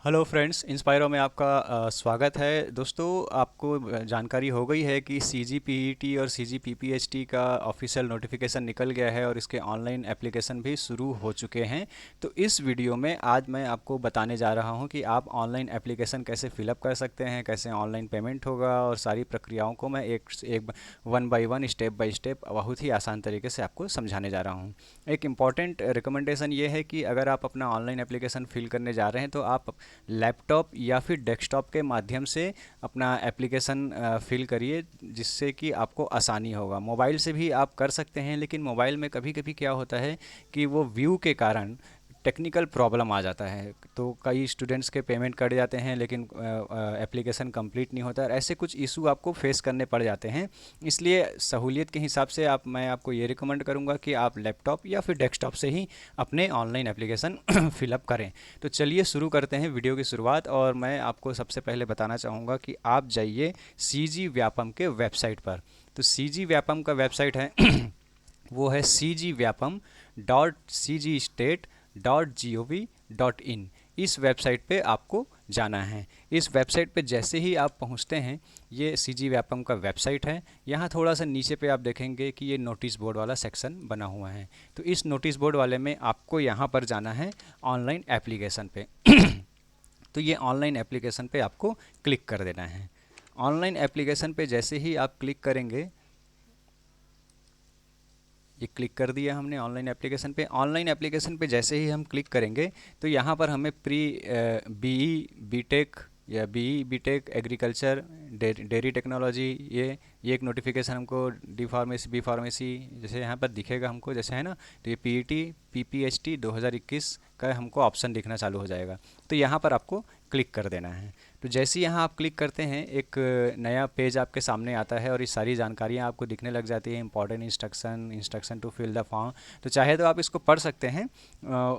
Hello friends, इंस्पायरो में आपका स्वागत है। दोस्तों, आपको जानकारी हो गई है कि CGPET और CGPPHT का ऑफिशियल नोटिफिकेशन निकल गया है और इसके ऑनलाइन एप्लीकेशन भी शुरू हो चुके हैं। तो इस वीडियो में आज मैं आपको बताने जा रहा हूं कि आप ऑनलाइन एप्लीकेशन कैसे फिलअप कर सकते हैं, कैसे ऑनलाइन पेमेंट होगा, और सारी प्रक्रियाओं को मैं एक one by one, step by step, बहुत ही आसान तरीके से आपको समझाने जा रहा हूँ। एक इम्पॉर्टेंट रिकमेंडेशन ये है कि अगर आप अपना ऑनलाइन एप्लीकेशन फिल करने जा रहे हैं तो आप लैपटॉप या फिर डेस्कटॉप के माध्यम से अपना एप्लीकेशन फिल करिए, जिससे कि आपको आसानी होगा। मोबाइल से भी आप कर सकते हैं, लेकिन मोबाइल में कभी कभी क्या होता है कि वो व्यू के कारण टेक्निकल प्रॉब्लम आ जाता है, तो कई स्टूडेंट्स के पेमेंट कट जाते हैं लेकिन एप्लीकेशन कंप्लीट नहीं होता है। ऐसे कुछ इशू आपको फेस करने पड़ जाते हैं। इसलिए सहूलियत के हिसाब से मैं आपको ये रिकमेंड करूँगा कि आप लैपटॉप या फिर डेस्कटॉप से ही अपने ऑनलाइन एप्लीकेशन फिलअप करें। तो चलिए शुरू करते हैं वीडियो की शुरुआत। और मैं आपको सबसे पहले बताना चाहूँगा कि आप जाइए CG व्यापम के वेबसाइट पर। तो CG व्यापम का वेबसाइट है वो है cgvyapam.cgstate.gov.in। इस वेबसाइट पे आपको जाना है। इस वेबसाइट पे जैसे ही आप पहुंचते हैं, ये CG व्यापम का वेबसाइट है। यहाँ थोड़ा सा नीचे पे आप देखेंगे कि ये नोटिस बोर्ड वाला सेक्शन बना हुआ है। तो इस नोटिस बोर्ड वाले में आपको यहाँ पर जाना है ऑनलाइन एप्लीकेशन पे। तो ये ऑनलाइन एप्लीकेशन पे आपको क्लिक कर देना है। ऑनलाइन एप्लीकेशन पे जैसे ही आप क्लिक करेंगे, ये क्लिक कर दिया हमने ऑनलाइन एप्लीकेशन पे। ऑनलाइन एप्लीकेशन पे जैसे ही हम क्लिक करेंगे तो यहाँ पर हमें प्री BE BTech या BE BTech agriculture dairy technology, ये एक नोटिफिकेशन हमको डी फार्मेसी बी फार्मेसी जैसे यहाँ पर दिखेगा हमको, जैसे है ना। तो ये PET PPHT 2021 का हमको ऑप्शन दिखना चालू हो जाएगा। तो यहाँ पर आपको क्लिक कर देना है। तो जैसे ही यहाँ आप क्लिक करते हैं, एक नया पेज आपके सामने आता है और ये सारी जानकारियाँ आपको दिखने लग जाती है। Important instruction to fill the form. तो चाहे तो आप इसको पढ़ सकते हैं,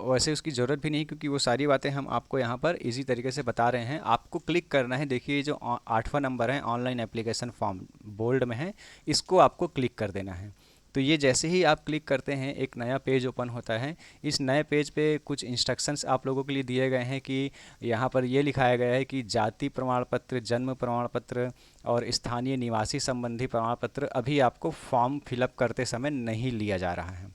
वैसे उसकी ज़रूरत भी नहीं, क्योंकि वो सारी बातें हम आपको यहाँ पर इजी तरीके से बता रहे हैं। आपको क्लिक करना है। देखिए, जो 8वां नंबर है ऑनलाइन एप्लीकेशन फॉर्म, बोल्ड में है, इसको आपको क्लिक कर देना है। तो ये जैसे ही आप क्लिक करते हैं, एक नया पेज ओपन होता है। इस नए पेज पे कुछ इंस्ट्रक्शंस आप लोगों के लिए दिए गए हैं कि यहाँ पर ये लिखाया गया है कि जाति प्रमाण पत्र, जन्म प्रमाण पत्र और स्थानीय निवासी संबंधी प्रमाण पत्र अभी आपको फॉर्म फिलअप करते समय नहीं लिया जा रहा है।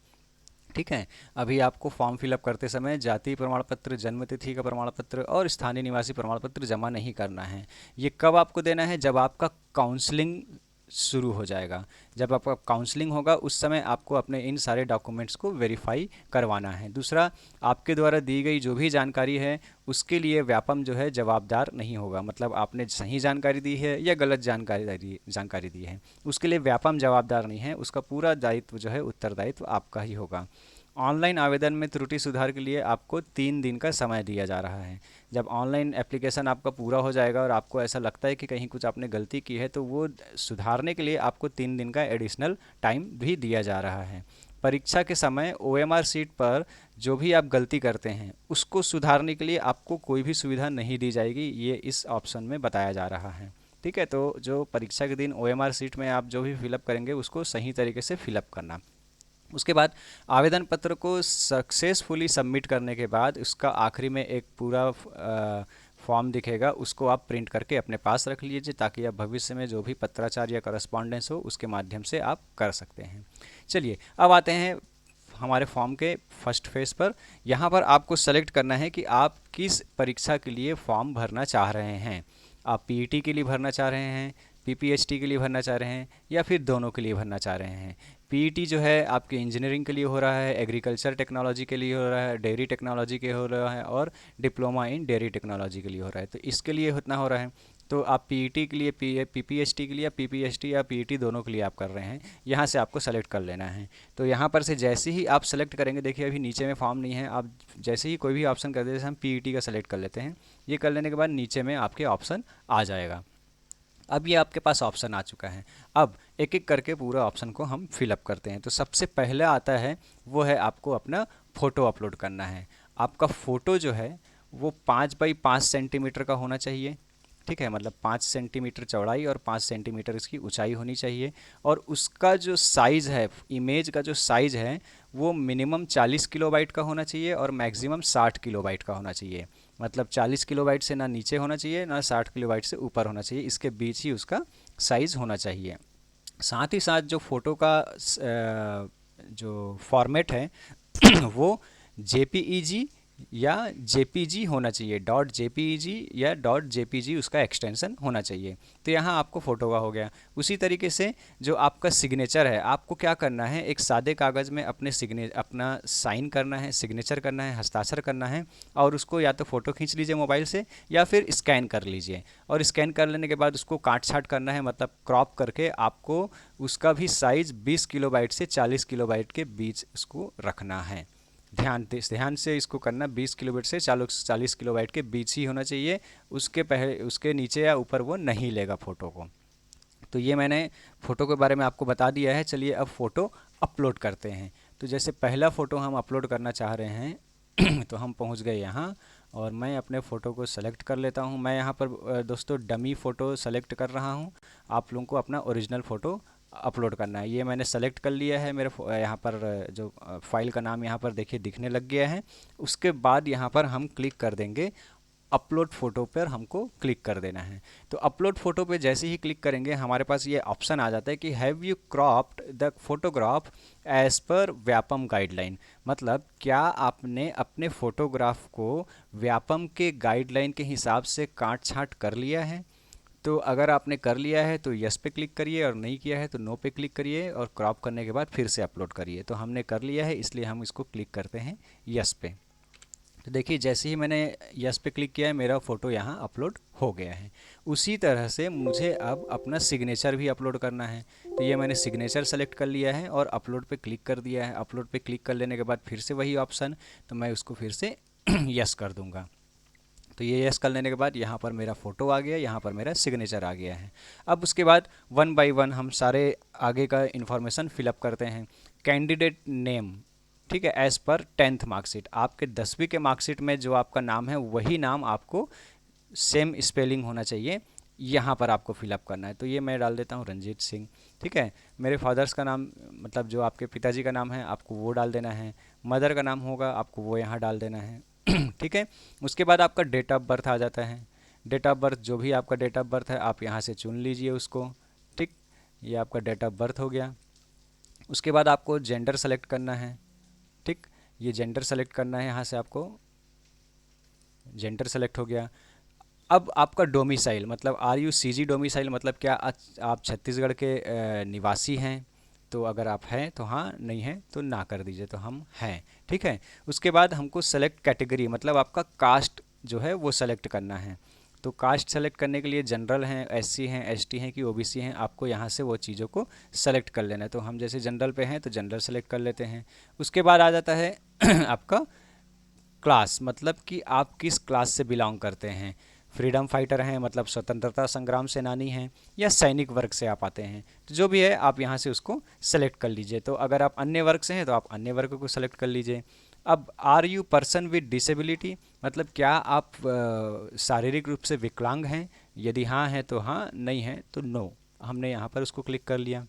ठीक है, अभी आपको फॉर्म फिलअप करते समय जाति प्रमाण पत्र, जन्म तिथि का प्रमाण पत्र और स्थानीय निवासी प्रमाण पत्र जमा नहीं करना है। ये कब आपको देना है? जब आपका काउंसलिंग शुरू हो जाएगा। जब आपका काउंसलिंग होगा उस समय आपको अपने इन सारे डॉक्यूमेंट्स को वेरीफाई करवाना है। दूसरा, आपके द्वारा दी गई जो भी जानकारी है उसके लिए व्यापम जो है जवाबदार नहीं होगा। मतलब आपने सही जानकारी दी है या गलत जानकारी दी है, उसके लिए व्यापम जवाबदार नहीं है। उसका पूरा दायित्व जो है, उत्तरदायित्व आपका ही होगा। ऑनलाइन आवेदन में त्रुटि सुधार के लिए आपको 3 दिन का समय दिया जा रहा है। जब ऑनलाइन एप्लीकेशन आपका पूरा हो जाएगा और आपको ऐसा लगता है कि कहीं कुछ आपने गलती की है, तो वो सुधारने के लिए आपको 3 दिन का एडिशनल टाइम भी दिया जा रहा है। परीक्षा के समय OMR सीट पर जो भी आप गलती करते हैं उसको सुधारने के लिए आपको कोई भी सुविधा नहीं दी जाएगी, ये इस ऑप्शन में बताया जा रहा है। ठीक है, तो जो परीक्षा के दिन OMR सीट में आप जो भी फिलअप करेंगे उसको सही तरीके से फिलअप करना। उसके बाद आवेदन पत्र को सक्सेसफुली सबमिट करने के बाद उसका आखिरी में एक पूरा फॉर्म दिखेगा, उसको आप प्रिंट करके अपने पास रख लीजिए, ताकि आप भविष्य में जो भी पत्राचार या करस्पॉन्डेंस हो उसके माध्यम से आप कर सकते हैं। चलिए, अब आते हैं हमारे फॉर्म के फर्स्ट फेज पर। यहाँ पर आपको सेलेक्ट करना है कि आप किस परीक्षा के लिए फॉर्म भरना चाह रहे हैं। आप PET के लिए भरना चाह रहे हैं, PPHT के लिए भरना चाह रहे हैं, या फिर दोनों के लिए भरना चाह रहे हैं। PET जो है आपके इंजीनियरिंग के लिए हो रहा है, एग्रीकल्चर टेक्नोलॉजी के लिए हो रहा है, डेयरी टेक्नोलॉजी के हो रहा है, और डिप्लोमा इन डेयरी टेक्नोलॉजी के लिए हो रहा है। तो इसके लिए उतना हो रहा है। तो आप PET के लिए, PPHT के लिए, या PPHT या PET दोनों के लिए आप कर रहे हैं, यहाँ से आपको सेलेक्ट कर लेना है। तो यहाँ पर से जैसे ही आप सेलेक्ट करेंगे, देखिए अभी नीचे में फॉर्म नहीं है, आप जैसे ही कोई भी ऑप्शन कर देते, जैसे हम PET का सेलेक्ट कर लेते हैं, ये कर लेने के बाद नीचे में आपके ऑप्शन आ जाएगा। अब ये आपके पास ऑप्शन आ चुका है। अब एक एक करके पूरा ऑप्शन को हम फिलअप करते हैं। तो सबसे पहले आता है वो है आपको अपना फ़ोटो अपलोड करना है। आपका फ़ोटो जो है वो 5 बाई 5 सेंटीमीटर का होना चाहिए। ठीक है, मतलब 5 सेंटीमीटर चौड़ाई और 5 सेंटीमीटर इसकी ऊंचाई होनी चाहिए। और उसका जो साइज़ है, इमेज का जो साइज़ है, वो मिनिमम 40 किलोबाइट का होना चाहिए और मैक्सिमम 60 किलोबाइट का होना चाहिए। मतलब 40 किलोबाइट से ना नीचे होना चाहिए ना 60 किलोबाइट से ऊपर होना चाहिए, इसके बीच ही उसका साइज़ होना चाहिए। साथ ही साथ जो फ़ोटो का जो फॉर्मेट है वो जेपीईजी या जेपीजी होना चाहिए, डॉट जेपीईजी या डॉट जेपीजी उसका एक्सटेंशन होना चाहिए। तो यहाँ आपको फ़ोटो का हो गया। उसी तरीके से जो आपका सिग्नेचर है, आपको क्या करना है, एक सादे कागज़ में अपना साइन करना है, सिग्नेचर करना है, हस्ताक्षर करना है, और उसको या तो फ़ोटो खींच लीजिए मोबाइल से या फिर स्कैन कर लीजिए। और स्कैन कर लेने के बाद उसको काट छाट करना है, मतलब क्रॉप करके आपको उसका भी साइज़ 20 किलोबाइट से 40 किलोबाइट के बीच उसको रखना है। ध्यान से इसको करना, 20 किलोबाइट से 40 किलोबाइट के बीच ही होना चाहिए, उसके नीचे या ऊपर वो नहीं लेगा फ़ोटो को। तो ये मैंने फ़ोटो के बारे में आपको बता दिया है। चलिए अब फ़ोटो अपलोड करते हैं। तो जैसे पहला फ़ोटो हम अपलोड करना चाह रहे हैं तो हम पहुंच गए यहाँ, और मैं अपने फ़ोटो को सेलेक्ट कर लेता हूँ। मैं यहाँ पर दोस्तों डमी फ़ोटो सेलेक्ट कर रहा हूँ। आप लोगों को अपना ओरिजिनल फ़ोटो अपलोड करना है। ये मैंने सेलेक्ट कर लिया है। मेरे यहाँ पर जो फाइल का नाम यहाँ पर देखिए दिखने लग गया है। उसके बाद यहाँ पर हम क्लिक कर देंगे अपलोड फ़ोटो पर, हमको क्लिक कर देना है। तो अपलोड फ़ोटो पे जैसे ही क्लिक करेंगे हमारे पास ये ऑप्शन आ जाता है कि have you cropped the photograph as per Vyapam guideline. मतलब क्या आपने अपने फ़ोटोग्राफ को व्यापम के गाइडलाइन के हिसाब से काट छाँट कर लिया है। तो अगर आपने कर लिया है तो यस पे क्लिक करिए, और नहीं किया है तो नो पे क्लिक करिए, और क्रॉप करने के बाद फिर से अपलोड करिए। तो हमने कर लिया है, इसलिए हम इसको क्लिक करते हैं यस पे। तो देखिए जैसे ही मैंने यस पे क्लिक किया है मेरा फ़ोटो यहाँ अपलोड हो गया है। उसी तरह से मुझे अब अपना सिग्नेचर भी अपलोड करना है। तो ये मैंने सिग्नेचर सेलेक्ट कर लिया है और अपलोड पे क्लिक कर दिया है। अपलोड पे क्लिक कर लेने के बाद फिर से वही ऑप्शन, तो मैं उसको फिर से यस कर दूंगा। तो ये यस कर लेने के बाद यहाँ पर मेरा फ़ोटो आ गया, यहाँ पर मेरा सिग्नेचर आ गया है। अब उसके बाद वन बाय वन हम सारे आगे का इन्फॉर्मेशन फिलअप करते हैं। कैंडिडेट नेम, ठीक है, एज़ पर 10th मार्कशीट, आपके 10वीं के मार्कशीट में जो आपका नाम है वही नाम आपको सेम स्पेलिंग होना चाहिए, यहाँ पर आपको फिलअप करना है। तो ये मैं डाल देता हूँ रंजीत सिंह, ठीक है। मेरे फादर्स का नाम, मतलब जो आपके पिताजी का नाम है आपको वो डाल देना है। मदर का नाम होगा आपको वो यहाँ डाल देना है ठीक है। उसके बाद आपका डेट ऑफ बर्थ आ जाता है। डेट ऑफ बर्थ जो भी आपका डेट ऑफ बर्थ है आप यहाँ से चुन लीजिए उसको, ठीक। ये आपका डेट ऑफ बर्थ हो गया। उसके बाद आपको जेंडर सेलेक्ट करना है, ठीक। ये जेंडर सेलेक्ट करना है, यहाँ से आपको जेंडर सेलेक्ट हो गया। अब आपका डोमिसाइल, मतलब आर यू सी जी डोमिसाइल, मतलब क्या आप छत्तीसगढ़ के निवासी हैं। तो अगर आप हैं तो हाँ, नहीं हैं तो ना कर दीजिए, तो हम हैं, ठीक है। उसके बाद हमको सेलेक्ट कैटेगरी, मतलब आपका कास्ट जो है वो सेलेक्ट करना है। तो कास्ट सेलेक्ट करने के लिए जनरल हैं, एससी हैं, एसटी हैं कि ओबीसी हैं, आपको यहाँ से वो चीज़ों को सेलेक्ट कर लेना है। तो हम जैसे जनरल पे हैं तो जनरल सेलेक्ट कर लेते हैं। उसके बाद आ जाता है आपका क्लास, मतलब कि आप किस क्लास से बिलोंग करते हैं। फ्रीडम फाइटर हैं, मतलब स्वतंत्रता संग्राम सेनानी हैं, या सैनिक वर्ग से आप आते हैं। तो जो भी है आप यहाँ से उसको सेलेक्ट कर लीजिए। तो अगर आप अन्य वर्ग से हैं तो आप अन्य वर्ग को सेलेक्ट कर लीजिए। अब are you person with disability, मतलब क्या आप शारीरिक रूप से विकलांग हैं। यदि हाँ है तो हाँ, नहीं है तो नो। हमने यहाँ पर उसको क्लिक कर लिया।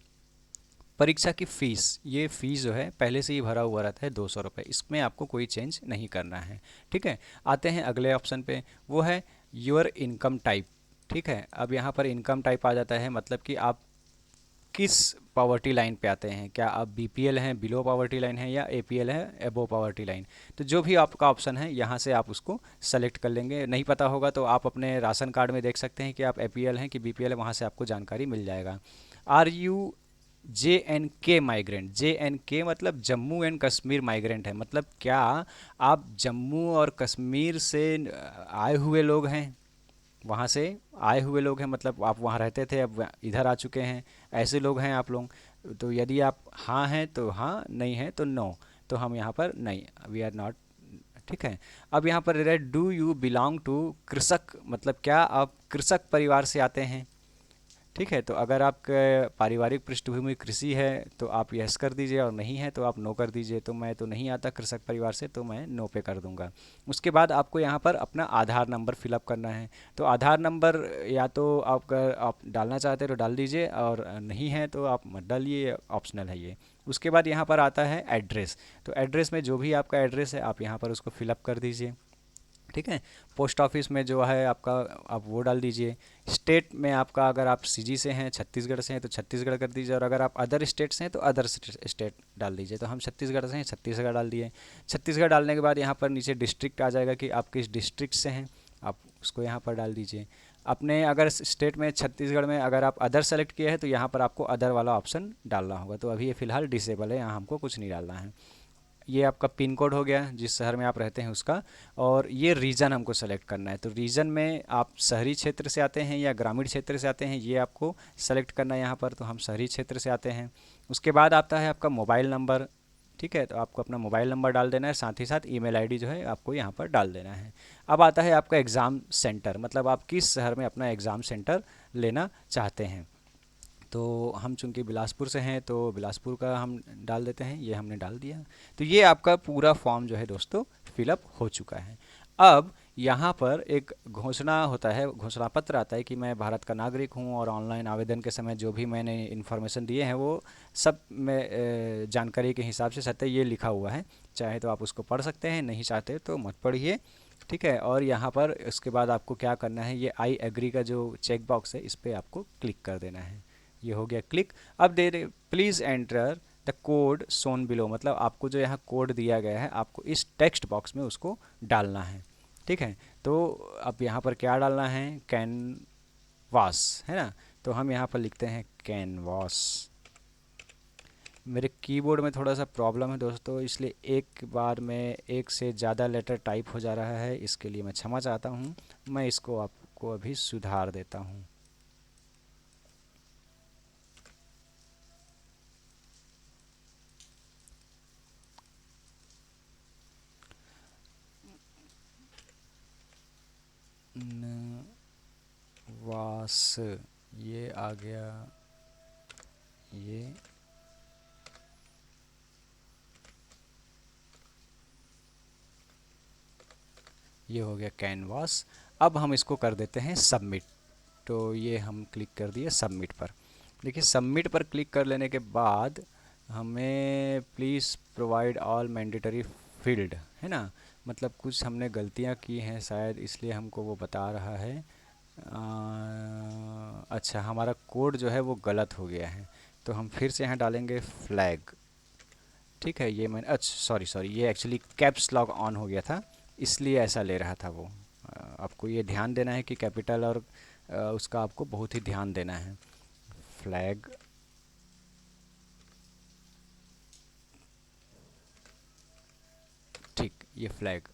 परीक्षा की फ़ीस, ये फ़ीस जो है पहले से ही भरा हुआ रहता है 200 रुपये, इसमें आपको कोई चेंज नहीं करना है, ठीक है। आते हैं अगले ऑप्शन पे, वो है योर इनकम टाइप, ठीक है। अब यहाँ पर इनकम टाइप आ जाता है, मतलब कि आप किस पॉवर्टी लाइन पे आते हैं। क्या आप बीपीएल हैं, बिलो पॉवर्टी लाइन है, या एपीएल है, एबो पॉवर्टी लाइन। तो जो भी आपका ऑप्शन है यहाँ से आप उसको सेलेक्ट कर लेंगे। नहीं पता होगा तो आप अपने राशन कार्ड में देख सकते हैं कि आप एपीएल हैं कि बीपीएल है, वहाँ से आपको जानकारी मिल जाएगा। Are you JNK migrant, JNK मतलब जम्मू एंड कश्मीर माइग्रेंट है, मतलब क्या आप जम्मू और कश्मीर से आए हुए लोग हैं, वहाँ से आए हुए लोग हैं, मतलब आप वहाँ रहते थे अब इधर आ चुके हैं, ऐसे लोग हैं आप लोग। तो यदि आप हाँ हैं तो हाँ, नहीं है तो नो। तो हम यहाँ पर नहीं, वी आर नॉट, ठीक है। अब यहाँ पर डू यू बिलोंग टू कृषक, मतलब क्या आप कृषक परिवार से आते हैं, ठीक है। तो अगर आपके पारिवारिक पृष्ठभूमि कृषि है तो आप यस कर दीजिए, और नहीं है तो आप नो कर दीजिए। तो मैं तो नहीं आता कृषक परिवार से, तो मैं नो पे कर दूंगा। उसके बाद आपको यहाँ पर अपना आधार नंबर फिलअप करना है। तो आधार नंबर या तो आप डालना चाहते हैं तो डाल दीजिए, और नहीं है तो आप मत डालिए, ऑप्शनल है ये। उसके बाद यहाँ पर आता है एड्रेस। तो एड्रेस में जो भी आपका एड्रेस है आप यहाँ पर उसको फिलअप कर दीजिए। ठीक है। पोस्ट ऑफिस में जो है आपका, आप वो डाल दीजिए। स्टेट में आपका, अगर आप सीजी से हैं, छत्तीसगढ़ से हैं तो छत्तीसगढ़ कर दीजिए, और अगर आप अदर स्टेट से हैं तो अदर स्टेट डाल दीजिए। तो हम छत्तीसगढ़ से हैं, छत्तीसगढ़ डाल दिए। छत्तीसगढ़ डालने के बाद यहाँ पर नीचे डिस्ट्रिक्ट आ जाएगा कि आप किस डिस्ट्रिक्ट से हैं, आप उसको यहाँ पर डाल दीजिए। अपने अगर स्टेट में, छत्तीसगढ़ में अगर आप अदर सेलेक्ट किए हैं तो यहाँ पर आपको अदर वाला ऑप्शन डालना होगा। तो अभी ये फ़िलहाल डिसेबल है, यहाँ हमको कुछ नहीं डालना है। ये आपका पिन कोड हो गया जिस शहर में आप रहते हैं उसका, और ये रीजन हमको सेलेक्ट करना है। तो रीजन में आप शहरी क्षेत्र से आते हैं या ग्रामीण क्षेत्र से आते हैं, ये आपको सेलेक्ट करना है यहाँ पर। तो हम शहरी क्षेत्र से आते हैं। उसके बाद आता है आपका मोबाइल नंबर। ठीक है, तो आपको अपना मोबाइल नंबर डाल देना है, साथ ही साथ ईमेल आईडी जो है आपको यहाँ पर डाल देना है। अब आता है आपका एग्ज़ाम सेंटर, मतलब आप किस शहर में अपना एग्ज़ाम सेंटर लेना चाहते हैं। तो हम चूंकि बिलासपुर से हैं तो बिलासपुर का हम डाल देते हैं, ये हमने डाल दिया। तो ये आपका पूरा फॉर्म जो है दोस्तों फिलअप हो चुका है। अब यहाँ पर एक घोषणा होता है, घोषणा पत्र आता है कि मैं भारत का नागरिक हूँ और ऑनलाइन आवेदन के समय जो भी मैंने इन्फॉर्मेशन दिए हैं वो सब में जानकारी के हिसाब से सत्य, ये लिखा हुआ है। चाहे तो आप उसको पढ़ सकते हैं, नहीं चाहते तो मत पढ़िए। ठीक है, और यहाँ पर इसके बाद आपको क्या करना है, ये आई एग्री का जो चेक बॉक्स है इस पर आपको क्लिक कर देना है। ये हो गया क्लिक। अब दे दे please enter the code shown below, मतलब आपको जो यहाँ कोड दिया गया है आपको इस टेक्स्ट बॉक्स में उसको डालना है। ठीक है, तो अब यहाँ पर क्या डालना है, कैनवास है ना। तो हम यहाँ पर लिखते हैं कैनवास। मेरे कीबोर्ड में थोड़ा सा प्रॉब्लम है दोस्तों, इसलिए एक बार में एक से ज़्यादा लेटर टाइप हो जा रहा है, इसके लिए मैं क्षमा चाहता हूँ। मैं इसको आपको अभी सुधार देता हूँ। वास, ये आ गया, ये हो गया कैनवास। अब हम इसको कर देते हैं सबमिट। तो ये हम क्लिक कर दिए सबमिट पर। देखिए सबमिट पर क्लिक कर लेने के बाद हमें please provide all mandatory field, है ना, मतलब कुछ हमने गलतियां की हैं शायद, इसलिए हमको वो बता रहा है। अच्छा, हमारा कोड जो है वो गलत हो गया है, तो हम फिर से यहाँ डालेंगे फ्लैग। ठीक है, ये मैंने, अच्छा सॉरी सॉरी, ये एक्चुअली कैप्स लॉक ऑन हो गया था, इसलिए ऐसा ले रहा था वो। आपको ये ध्यान देना है कि कैपिटल और उसका आपको बहुत ही ध्यान देना है। फ्लैग, ठीक, ये फ्लैग,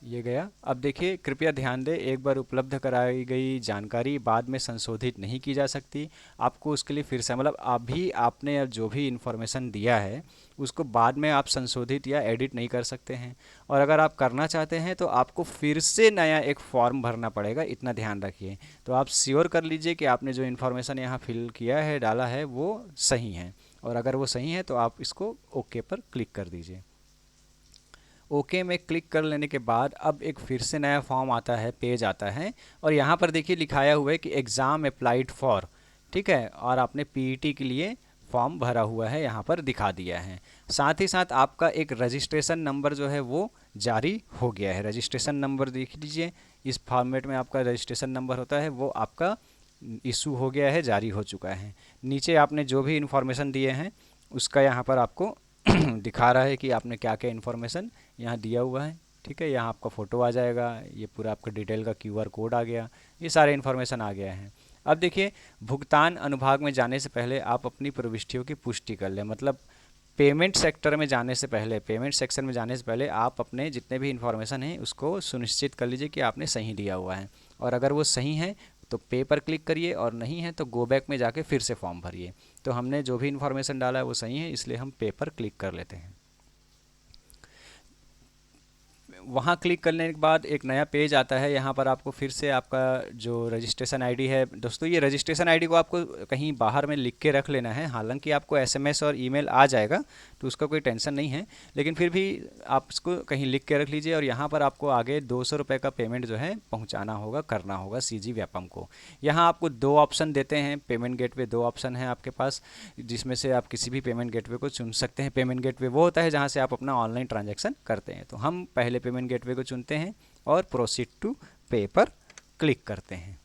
ये गया। अब देखिए कृपया ध्यान दें, एक बार उपलब्ध कराई गई जानकारी बाद में संशोधित नहीं की जा सकती। आपको उसके लिए फिर से, मतलब अभी आपने अब जो भी इन्फॉर्मेशन दिया है उसको बाद में आप संशोधित या एडिट नहीं कर सकते हैं। और अगर आप करना चाहते हैं तो आपको फिर से नया एक फॉर्म भरना पड़ेगा, इतना ध्यान रखिए। तो आप श्योर कर लीजिए कि आपने जो इन्फॉर्मेशन यहाँ फिल किया है, डाला है, वो सही है। और अगर वो सही है तो आप इसको ओके पर क्लिक कर दीजिए। ओके में क्लिक कर लेने के बाद अब एक फिर से नया फॉर्म आता है, पेज आता है, और यहाँ पर देखिए लिखाया हुआ है कि एग्ज़ाम अप्लाइड फॉर। ठीक है, और आपने पीईटी के लिए फॉर्म भरा हुआ है, यहाँ पर दिखा दिया है। साथ ही साथ आपका एक रजिस्ट्रेशन नंबर जो है वो जारी हो गया है। रजिस्ट्रेशन नंबर देख लीजिए, इस फॉर्मेट में आपका रजिस्ट्रेशन नंबर होता है, वो आपका इशू हो गया है, जारी हो चुका है। नीचे आपने जो भी इन्फॉर्मेशन दिए हैं उसका यहाँ पर आपको दिखा रहा है कि आपने क्या क्या इन्फॉर्मेशन यहाँ दिया हुआ है। ठीक है, यहाँ आपका फ़ोटो आ जाएगा, ये पूरा आपका डिटेल का क्यूआर कोड आ गया, ये सारे इन्फॉर्मेशन आ गया है। अब देखिए भुगतान अनुभाग में जाने से पहले आप अपनी प्रविष्टियों की पुष्टि कर लें, मतलब पेमेंट सेक्टर में जाने से पहले, पेमेंट सेक्शन में जाने से पहले आप अपने जितने भी इन्फॉर्मेशन हैं उसको सुनिश्चित कर लीजिए कि आपने सही दिया हुआ है। और अगर वो सही है तो पे पर क्लिक करिए, और नहीं है तो गो बैक में जाके फिर से फॉर्म भरिए। तो हमने जो भी इन्फॉर्मेशन डाला है वो सही है, इसलिए हम पे पर क्लिक कर लेते हैं। वहाँ क्लिक करने के बाद एक नया पेज आता है, यहाँ पर आपको फिर से आपका जो रजिस्ट्रेशन आईडी है, दोस्तों ये रजिस्ट्रेशन आईडी को आपको कहीं बाहर में लिख के रख लेना है। हालांकि आपको एसएमएस और ईमेल आ जाएगा तो उसका कोई टेंशन नहीं है, लेकिन फिर भी आप इसको कहीं लिख के रख लीजिए। और यहाँ पर आपको आगे 200 रुपये का पेमेंट जो है पहुँचाना होगा, करना होगा सीजी व्यापम को। यहाँ आपको दो ऑप्शन देते हैं, पेमेंट गेटवे दो ऑप्शन है आपके पास, जिसमें से आप किसी भी पेमेंट गेटवे को चुन सकते हैं। पेमेंट गेटवे वो होता है जहाँ से आप अपना ऑनलाइन ट्रांजैक्शन करते हैं। तो हम पहले पेमेंट गेटवे को चुनते हैं, और प्रोसीड टू पे पर क्लिक करते हैं।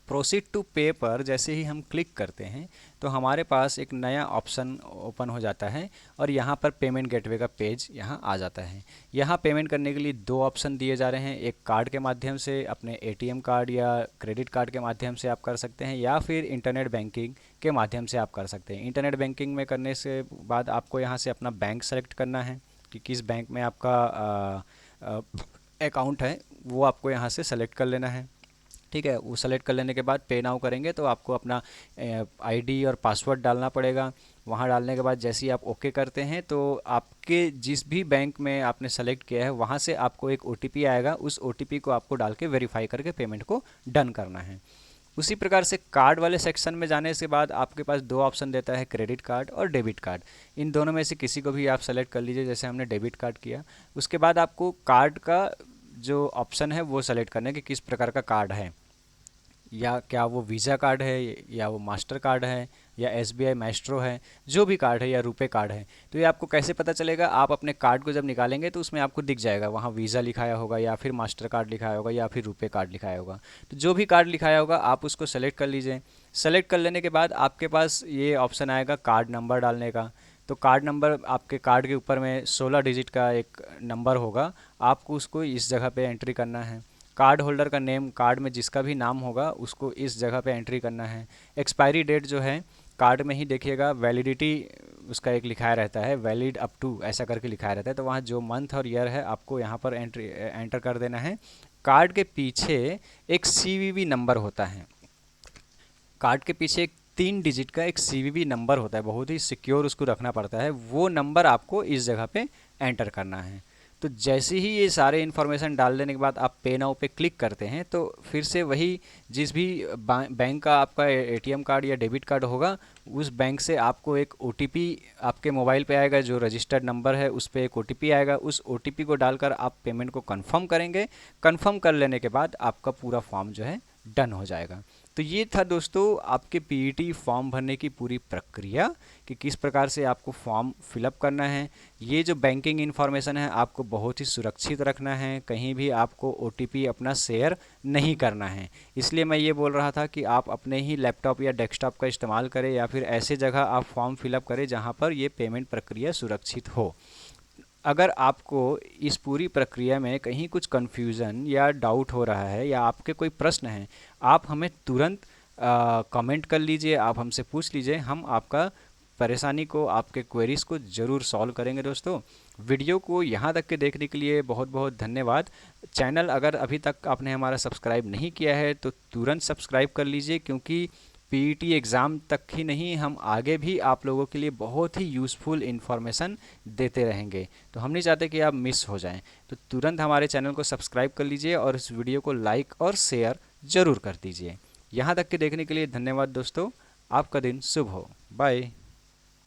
प्रोसीड टू पे पर जैसे ही हम क्लिक करते हैं तो हमारे पास एक नया ऑप्शन ओपन हो जाता है और यहाँ पर पेमेंट गेटवे का पेज यहाँ आ जाता है। यहाँ पेमेंट करने के लिए दो ऑप्शन दिए जा रहे हैं, एक कार्ड के माध्यम से अपने एटीएम कार्ड या क्रेडिट कार्ड के माध्यम से आप कर सकते हैं या फिर इंटरनेट बैंकिंग के माध्यम से आप कर सकते हैं। इंटरनेट बैंकिंग में करने से बाद आपको यहाँ से अपना बैंक सेलेक्ट करना है कि किस बैंक में आपका अकाउंट है, वो आपको यहाँ से सेलेक्ट कर लेना है। ठीक है, वो सेलेक्ट कर लेने के बाद पे नाउ करेंगे तो आपको अपना आईडी और पासवर्ड डालना पड़ेगा। वहाँ डालने के बाद जैसे ही आप ओके करते हैं तो आपके जिस भी बैंक में आपने सेलेक्ट किया है वहाँ से आपको एक ओटीपी आएगा, उस ओटीपी को आपको डाल के वेरीफाई करके पेमेंट को डन करना है। उसी प्रकार से कार्ड वाले सेक्शन में जाने के बाद आपके पास दो ऑप्शन देता है, क्रेडिट कार्ड और डेबिट कार्ड। इन दोनों में से किसी को भी आप सेलेक्ट कर लीजिए, जैसे हमने डेबिट कार्ड किया। उसके बाद आपको कार्ड का जो ऑप्शन है वो सेलेक्ट करना है कि किस प्रकार का कार्ड है, या क्या वो वीज़ा कार्ड है या वो मास्टर कार्ड है या एसबीआई मैस्ट्रो है, जो भी कार्ड है या रुपए कार्ड है। तो ये आपको कैसे पता चलेगा, आप अपने कार्ड को जब निकालेंगे तो उसमें आपको दिख जाएगा, वहाँ वीज़ा लिखाया होगा या फिर मास्टर कार्ड लिखाया होगा या फिर रुपए कार्ड लिखाया होगा। तो जो भी कार्ड लिखाया होगा आप उसको सेलेक्ट कर लीजिए। सेलेक्ट कर लेने के बाद आपके पास ये ऑप्शन आएगा कार्ड नंबर डालने का। तो कार्ड नंबर आपके कार्ड के ऊपर में 16 डिजिट का एक नंबर होगा, आपको उसको इस जगह पे एंट्री करना है। कार्ड होल्डर का नेम, कार्ड में जिसका भी नाम होगा उसको इस जगह पे एंट्री करना है। एक्सपायरी डेट जो है कार्ड में ही देखिएगा, वैलिडिटी उसका एक लिखाया रहता है, वैलिड अप टू ऐसा करके लिखाया रहता है, तो वहाँ जो मंथ और ईयर है आपको यहाँ पर एंटर कर देना है। कार्ड के पीछे एक CVV नंबर होता है, कार्ड के पीछे एक 3 डिजिट का एक CVV नंबर होता है, बहुत ही सिक्योर उसको रखना पड़ता है। वो नंबर आपको इस जगह पे एंटर करना है। तो जैसे ही ये सारे इन्फॉर्मेशन डाल देने के बाद आप पे नाउ पे क्लिक करते हैं तो फिर से वही जिस भी बैंक का आपका एटीएम कार्ड या डेबिट कार्ड होगा, उस बैंक से आपको एक ओटीपी आपके मोबाइल पे आएगा, जो रजिस्टर्ड नंबर है उस पर एक ओटीपी आएगा। उस ओटीपी को डालकर आप पेमेंट को कंफर्म करेंगे। कंफर्म कर लेने के बाद आपका पूरा फॉर्म जो है डन हो जाएगा। तो ये था दोस्तों आपके पीईटी फॉर्म भरने की पूरी प्रक्रिया कि किस प्रकार से आपको फॉर्म फिलअप करना है। ये जो बैंकिंग इन्फॉर्मेशन है आपको बहुत ही सुरक्षित रखना है, कहीं भी आपको ओटीपी अपना शेयर नहीं करना है। इसलिए मैं ये बोल रहा था कि आप अपने ही लैपटॉप या डेस्कटॉप का इस्तेमाल करें या फिर ऐसे जगह आप फॉर्म फिलअप करें जहाँ पर ये पेमेंट प्रक्रिया सुरक्षित हो। अगर आपको इस पूरी प्रक्रिया में कहीं कुछ कन्फ्यूज़न या डाउट हो रहा है या आपके कोई प्रश्न हैं, आप हमें तुरंत कमेंट कर लीजिए, आप हमसे पूछ लीजिए, हम आपका परेशानी को, आपके क्वेरीज़ को ज़रूर सॉल्व करेंगे। दोस्तों वीडियो को यहाँ तक के देखने के लिए बहुत बहुत धन्यवाद। चैनल अगर अभी तक आपने हमारा सब्सक्राइब नहीं किया है तो तुरंत सब्सक्राइब कर लीजिए, क्योंकि पीईटी एग्ज़ाम तक ही नहीं, हम आगे भी आप लोगों के लिए बहुत ही यूज़फुल इन्फॉर्मेशन देते रहेंगे। तो हम नहीं चाहते कि आप मिस हो जाएं, तो तुरंत हमारे चैनल को सब्सक्राइब कर लीजिए और इस वीडियो को लाइक और शेयर ज़रूर कर दीजिए। यहाँ तक के देखने के लिए धन्यवाद दोस्तों, आपका दिन शुभ हो। बाय।